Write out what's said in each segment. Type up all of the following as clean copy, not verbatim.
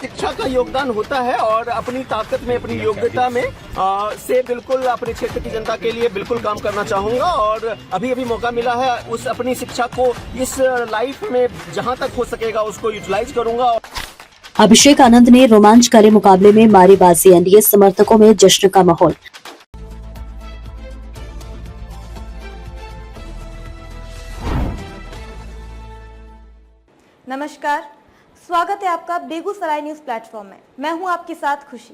शिक्षा का योगदान होता है और अपनी ताकत में, अपनी योग्यता में से बिल्कुल अपने क्षेत्र की जनता के लिए बिल्कुल काम करना चाहूँगा और अभी मौका मिला है उस अपनी शिक्षा को इस लाइफ में जहाँ तक हो सकेगा उसको यूटिलाइज करूँगा। अभिषेक आनंद ने रोमांचकारी मुकाबले में मारी बाजी, एनडीए समर्थकों में जश्न का माहौल। नमस्कार, स्वागत है आपका बेगूसराय न्यूज प्लेटफॉर्म में। मैं हूं आपके साथ खुशी।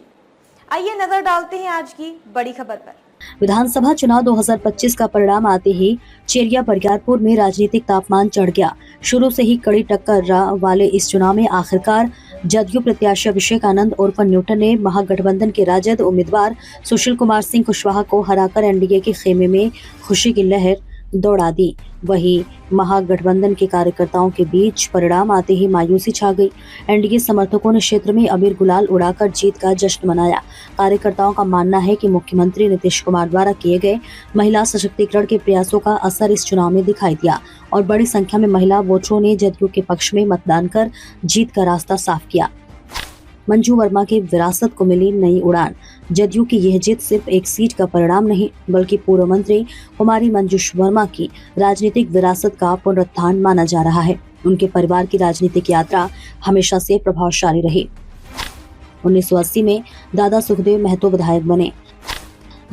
आइए नजर डालते हैं आज की बड़ी खबर पर। विधानसभा चुनाव 2025 का परिणाम आते ही चेरिया बरियारपुर में राजनीतिक तापमान चढ़ गया। शुरू से ही कड़ी टक्कर वाले इस चुनाव में आखिरकार जदयू प्रत्याशी अभिषेक आनंद उर्फ न्यूटन ने महागठबंधन के राजद उम्मीदवार सुशील कुमार सिंह कुशवाहा को हराकर एनडीए के खेमे में खुशी की लहर दौड़ा दी। वहीं महागठबंधन के कार्यकर्ताओं के बीच परिणाम आते ही मायूसी छा गई। एनडीए समर्थकों ने क्षेत्र में अबीर गुलाल उड़ाकर जीत का जश्न मनाया। कार्यकर्ताओं का मानना है कि मुख्यमंत्री नीतीश कुमार द्वारा किए गए महिला सशक्तिकरण के प्रयासों का असर इस चुनाव में दिखाई दिया और बड़ी संख्या में महिला वोटरों ने जदयू के पक्ष में मतदान कर जीत का रास्ता साफ किया। मंजू वर्मा की विरासत को मिली नई उड़ान। जदयू की यह जीत सिर्फ एक सीट का परिणाम नहीं बल्कि पूर्व मंत्री कुमारी मंजू वर्मा की राजनीतिक विरासत का पुनरुत्थान माना जा रहा है। उनके परिवार की राजनीतिक यात्रा हमेशा से प्रभावशाली रही। 1980 में दादा सुखदेव महतो विधायक बने।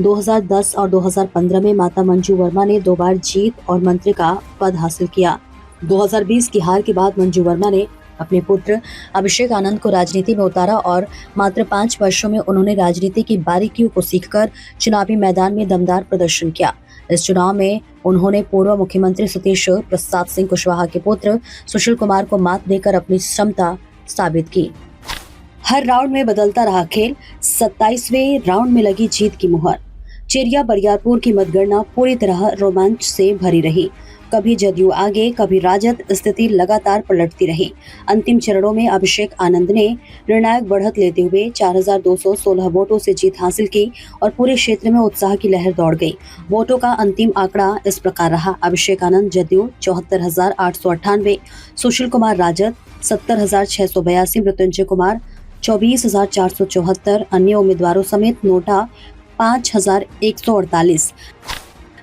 2010 और 2015 में माता मंजू वर्मा ने 2 बार जीत और मंत्री का पद हासिल किया। 2020 की हार के बाद मंजू वर्मा ने अपने पुत्र अभिषेक आनंद को राजनीति में उतारा और मात्र 5 वर्षों में उन्होंने राजनीति की बारीकियों को सीखकर चुनावी मैदान में दमदार प्रदर्शन किया। इस चुनाव में उन्होंने पूर्व मुख्यमंत्री सतीश प्रसाद सिंह कुशवाहा के पुत्र सुशील कुमार को मात देकर अपनी क्षमता साबित की। हर राउंड में बदलता रहा खेल। 27वें राउंड में लगी जीत की मुहर। चेरिया बरियारपुर की मतगणना पूरी तरह रोमांच से भरी रही। कभी जदयू आगे, कभी राजद, स्थिति लगातार पलटती रही। अंतिम चरणों में अभिषेक आनंद ने निर्णायक बढ़त लेते हुए 4216 वोटों से जीत हासिल की और पूरे क्षेत्र में उत्साह की लहर दौड़ गई। वोटों का अंतिम आंकड़ा इस प्रकार रहा। अभिषेक आनंद जदयू 74,898, सुशील कुमार राजद 70,682, मृत्युंजय कुमार 24,474, अन्य उम्मीदवारों समेत नोटा 5,148।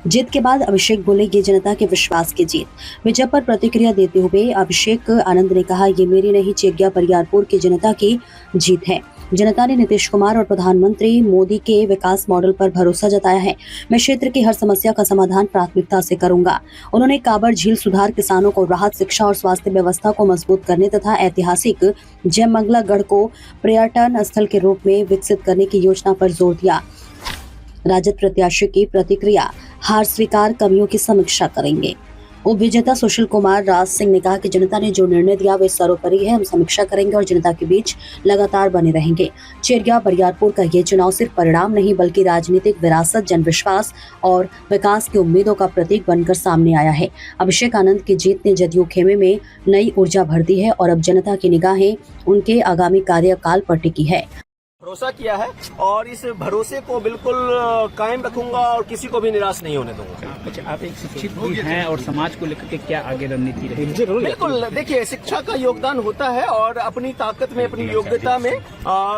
जीत के बाद अभिषेक बोले, ये जनता के विश्वास की जीत। विजय पर प्रतिक्रिया देते हुए अभिषेक आनंद ने कहा, ये मेरी नहीं चेरिया बरियारपुर की जनता की जीत है। जनता ने नीतीश कुमार और प्रधानमंत्री मोदी के विकास मॉडल पर भरोसा जताया है। मैं क्षेत्र की हर समस्या का समाधान प्राथमिकता से करूंगा। उन्होंने काबर झील सुधार, किसानों को राहत, शिक्षा और स्वास्थ्य व्यवस्था को मजबूत करने तथा ऐतिहासिक जयमंगला गढ़ को पर्यटन स्थल के रूप में विकसित करने की योजना पर जोर दिया। राजद प्रत्याशी की प्रतिक्रिया, हार स्वीकार, कमियों की समीक्षा करेंगे। उप विजेता सुशील कुमार राज सिंह ने कहा कि जनता ने जो निर्णय दिया वे सर्वोपरि है। हम समीक्षा करेंगे और जनता के बीच लगातार बने रहेंगे। चेरिया बरियारपुर का ये चुनाव सिर्फ परिणाम नहीं बल्कि राजनीतिक विरासत, जनविश्वास और विकास की उम्मीदों का प्रतीक बनकर सामने आया है। अभिषेक आनंद की जीत ने जदयू खेमे में नई ऊर्जा भर दी है और अब जनता की निगाहें उनके आगामी कार्यकाल पर टिकी है। भरोसा किया है और इस भरोसे को बिल्कुल कायम रखूंगा और किसी को भी निराश नहीं होने दूंगा। अच्छा, आप एक शिक्षित भी हैं और समाज को लेकर के क्या आगे रणनीति रहेगी? बिल्कुल, देखिए शिक्षा का योगदान होता है और अपनी ताकत में, अपनी योग्यता में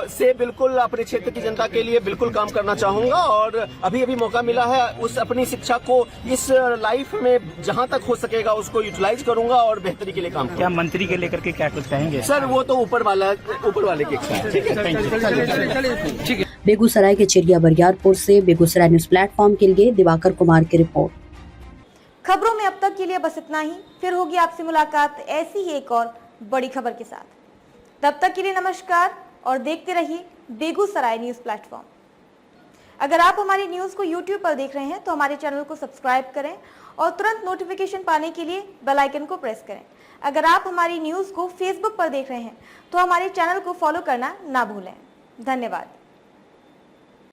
से बिल्कुल अपने क्षेत्र की जनता के लिए बिल्कुल काम करना चाहूंगा और अभी मौका मिला है उस अपनी शिक्षा को इस लाइफ में जहाँ तक हो सकेगा उसको यूटिलाइज करूंगा और बेहतरी के लिए काम करूंगा। क्या मंत्री के लेकर के क्या कुछ कहेंगे? सर वो तो ऊपर वाले की इच्छा है। ठीक है। बेगूसराय के चेरिया बरियारपुर से बेगूसराय न्यूज प्लेटफॉर्म के लिए दिवाकर कुमार की रिपोर्ट। खबरों में अब तक के लिए बस इतना ही। फिर होगी आपसे मुलाकात ऐसी ही एक और बड़ी खबर के साथ। तब तक के लिए नमस्कार और देखते रहिए बेगूसराय न्यूज प्लेटफॉर्म। अगर आप हमारी न्यूज को YouTube पर देख रहे हैं तो हमारे चैनल को सब्सक्राइब करें और तुरंत नोटिफिकेशन पाने के लिए बेल आइकन को प्रेस करें। अगर आप हमारी न्यूज को Facebook पर देख रहे हैं तो हमारे चैनल को फॉलो करना ना भूलें। धन्यवाद।